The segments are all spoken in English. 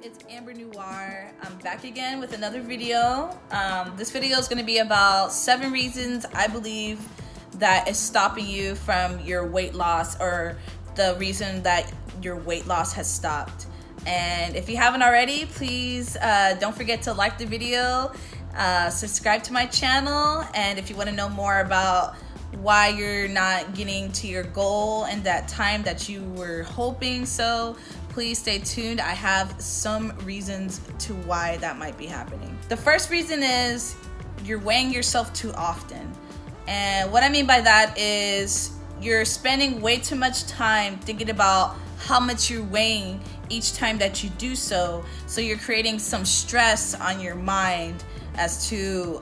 it's Amber Noir. I'm back again with another video. This video is going to be about 7 reasons I believe that is stopping you from your weight loss, or the reason that your weight loss has stopped. And if you haven't already, please don't forget to like the video, subscribe to my channel, and if you want to know more about why you're not getting to your goal in that time that you were hoping, so please stay tuned. I have some reasons to why that might be happening. The first reason is you're weighing yourself too often. And what I mean by that is you're spending way too much time thinking about how much you're weighing each time that you do so. So you're creating some stress on your mind as to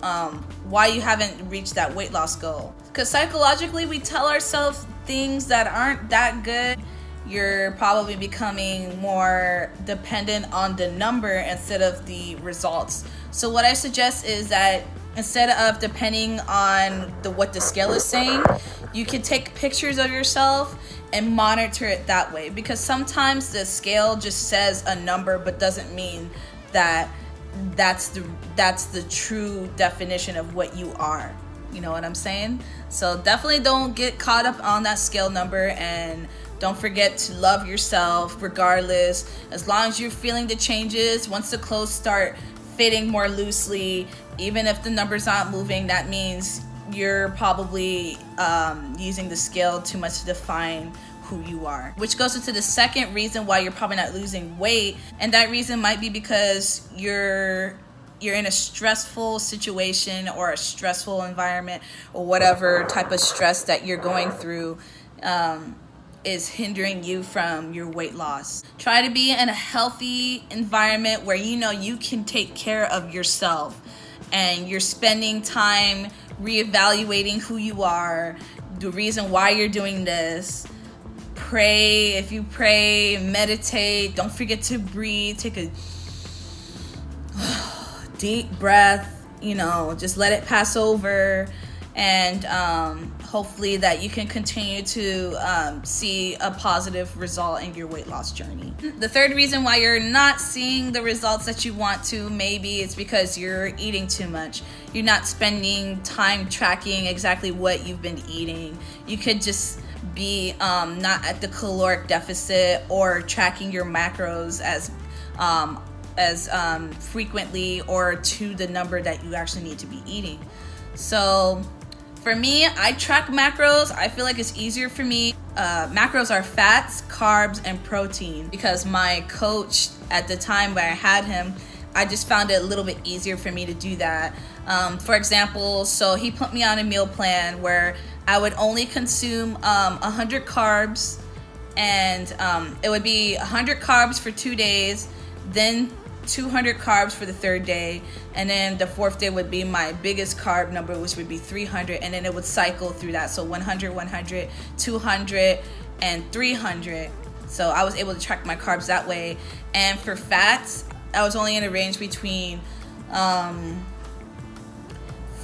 why you haven't reached that weight loss goal. Because psychologically, we tell ourselves things that aren't that good. You're probably becoming more dependent on the number instead of the results. So what I suggest is that instead of depending on what the scale is saying, you can take pictures of yourself and monitor it that way. Because sometimes the scale just says a number but doesn't mean that that's the true definition of what you are. You know what I'm saying? So definitely don't get caught up on that scale number, and don't forget to love yourself regardless. As long as you're feeling the changes, once the clothes start fitting more loosely, even if the number's not moving, that means you're probably using the scale too much to define who you are. Which goes into the second reason why you're probably not losing weight, and that reason might be because you're in a stressful situation or a stressful environment, or whatever type of stress that you're going through is hindering you from your weight loss. Try to be in a healthy environment where you know you can take care of yourself, and you're spending time reevaluating who you are, the reason why you're doing this. Pray, if you pray, meditate. Don't forget to breathe. Take a deep breath, just let it pass over, and hopefully that you can continue to see a positive result in your weight loss journey. The third reason why you're not seeing the results that you want to, maybe it's because you're eating too much. You're not spending time tracking exactly what you've been eating. You could just be not at the caloric deficit, or tracking your macros as frequently or to the number that you actually need to be eating. So for me, I track macros. I feel like it's easier for me. Macros are fats, carbs, and protein, because my coach at the time where I had him, I just found it a little bit easier for me to do that. For example, so he put me on a meal plan where I would only consume 100 carbs, and it would be 100 carbs for 2 days, then 200 carbs for the third day, and then the fourth day would be my biggest carb number, which would be 300, and then it would cycle through that. So 100, 100, 200, and 300. So I was able to track my carbs that way. And for fats, I was only in a range between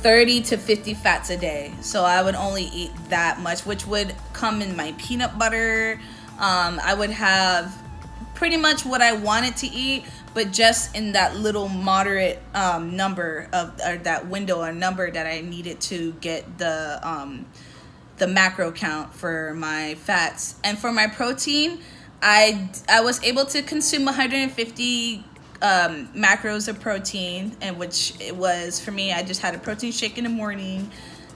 30 to 50 fats a day. So I would only eat that much, which would come in my peanut butter. I would have pretty much what I wanted to eat, but just in that little moderate number of, or that window or number that I needed to get the macro count for my fats. And for my protein, I was able to consume 150 macros of protein, and which it was, for me, I just had a protein shake in the morning,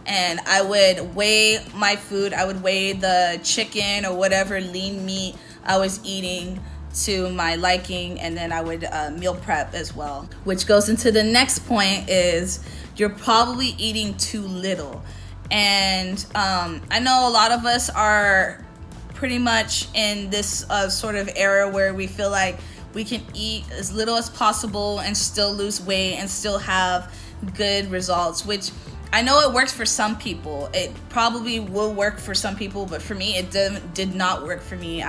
and I would weigh my food. I would weigh the chicken or whatever lean meat I was eating to my liking, and then I would meal prep as well. Which goes into the next point, is you're probably eating too little. And I know a lot of us are pretty much in this sort of era where we feel like we can eat as little as possible and still lose weight and still have good results, which I know it works for some people. It probably will work for some people, but for me, it did not work for me.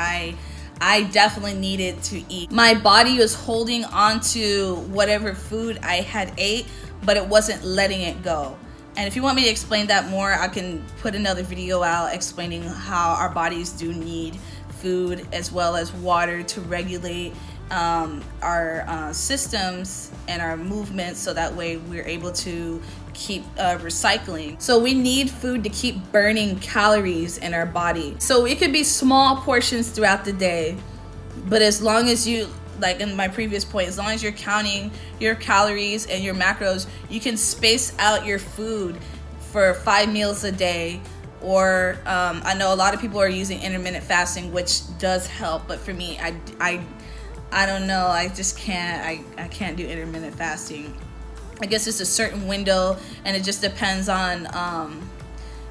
I definitely needed to eat. My body was holding on to whatever food I had ate, but it wasn't letting it go. And if you want me to explain that more, I can put another video out explaining how our bodies do need food as well as water to regulate our systems and our movements, so that way we're able to keep recycling. So we need food to keep burning calories in our body. So it could be small portions throughout the day, but as long as you, like in my previous point, as long as you're counting your calories and your macros, you can space out your food for 5 meals a day. Or I know a lot of people are using intermittent fasting, which does help, but for me, I don't know, I just can't, I can't do intermittent fasting. I guess it's a certain window, and it just depends on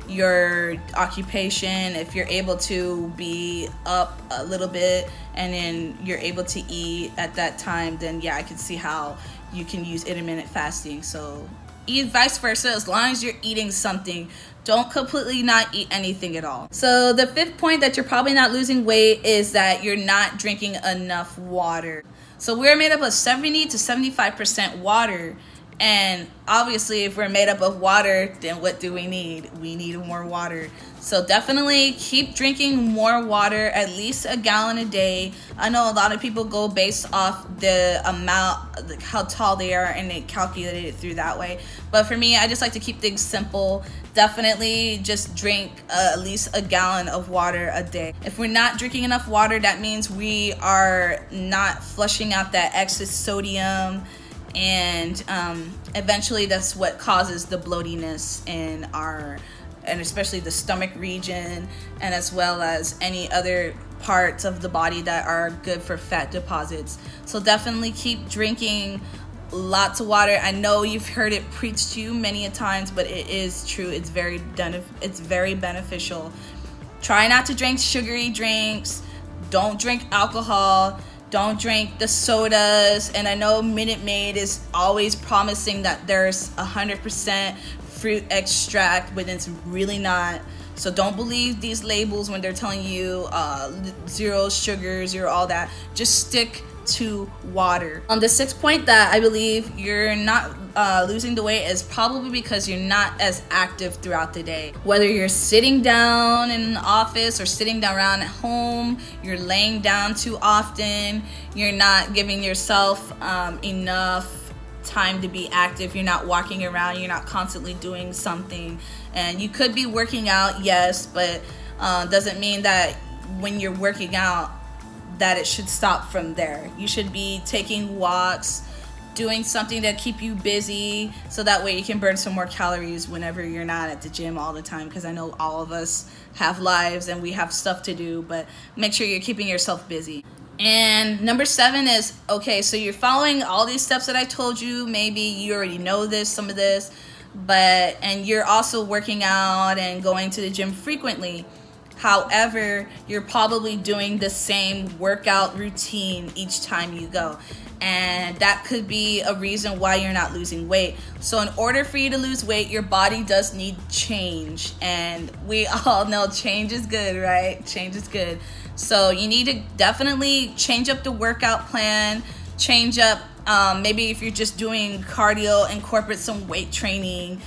your occupation. If you're able to be up a little bit and then you're able to eat at that time, then yeah, I can see how you can use intermittent fasting. So eat vice versa, as long as you're eating something. Don't completely not eat anything at all. So the fifth point that you're probably not losing weight is that you're not drinking enough water. So we're made up of 70 to 75% water. And obviously, if we're made up of water, then what do we need? We need more water. So definitely keep drinking more water, at least a gallon a day. I know a lot of people go based off the amount, like how tall they are, and they calculate it through that way. But for me, I just like to keep things simple. Definitely just drink at least a gallon of water a day. If we're not drinking enough water, that means we are not flushing out that excess sodium, and eventually that's what causes the bloatiness in our, and especially the stomach region, and as well as any other parts of the body that are good for fat deposits. So definitely keep drinking lots of water. I know you've heard it preached to you many a times, but it is true. It's very beneficial. Try not to drink sugary drinks. Don't drink alcohol. Don't drink the sodas. And I know Minute Maid is always promising that there's 100% fruit extract, but it's really not. So don't believe these labels when they're telling you zero sugar, zero all that. Just stick to water. The sixth point that I believe you're not losing the weight is probably because you're not as active throughout the day. Whether you're sitting down in the office or sitting down around at home, you're laying down too often, you're not giving yourself enough time to be active, you're not walking around, you're not constantly doing something. And you could be working out, yes, but doesn't mean that when you're working out that it should stop from there. You should be taking walks, doing something to keep you busy, so that way you can burn some more calories whenever you're not at the gym all the time, because I know all of us have lives and we have stuff to do, but make sure you're keeping yourself busy. And number 7 is, okay, so you're following all these steps that I told you. Maybe you already know this, some of this, and you're also working out and going to the gym frequently. However, you're probably doing the same workout routine each time you go. And that could be a reason why you're not losing weight. So in order for you to lose weight, your body does need change. And we all know change is good, right? Change is good. So you need to definitely change up the workout plan, change up, maybe if you're just doing cardio, incorporate some weight training,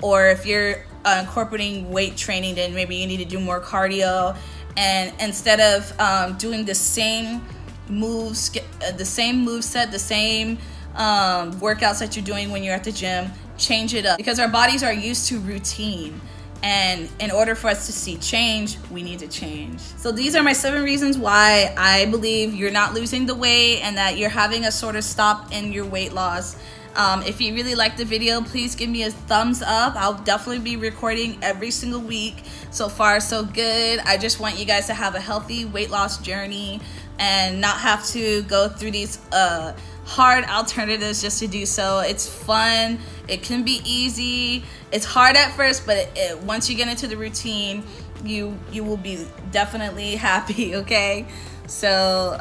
or if you're incorporating weight training, then maybe you need to do more cardio. And instead of doing the same moves, the same moveset, the same workouts that you're doing when you're at the gym, change it up, because our bodies are used to routine. And in order for us to see change, we need to change. So these are my 7 reasons why I believe you're not losing the weight and that you're having a sort of stop in your weight loss. If you really like the video, please give me a thumbs up. I'll definitely be recording every single week. So far, so good. I just want you guys to have a healthy weight loss journey and not have to go through these hard alternatives just to do so. It's fun. It can be easy. It's hard at first, but once you get into the routine, you will be definitely happy, okay? So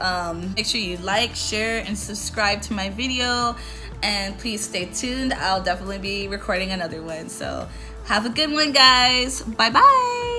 make sure you like, share, and subscribe to my video. And please stay tuned. I'll definitely be recording another one. So have a good one, guys. Bye-bye.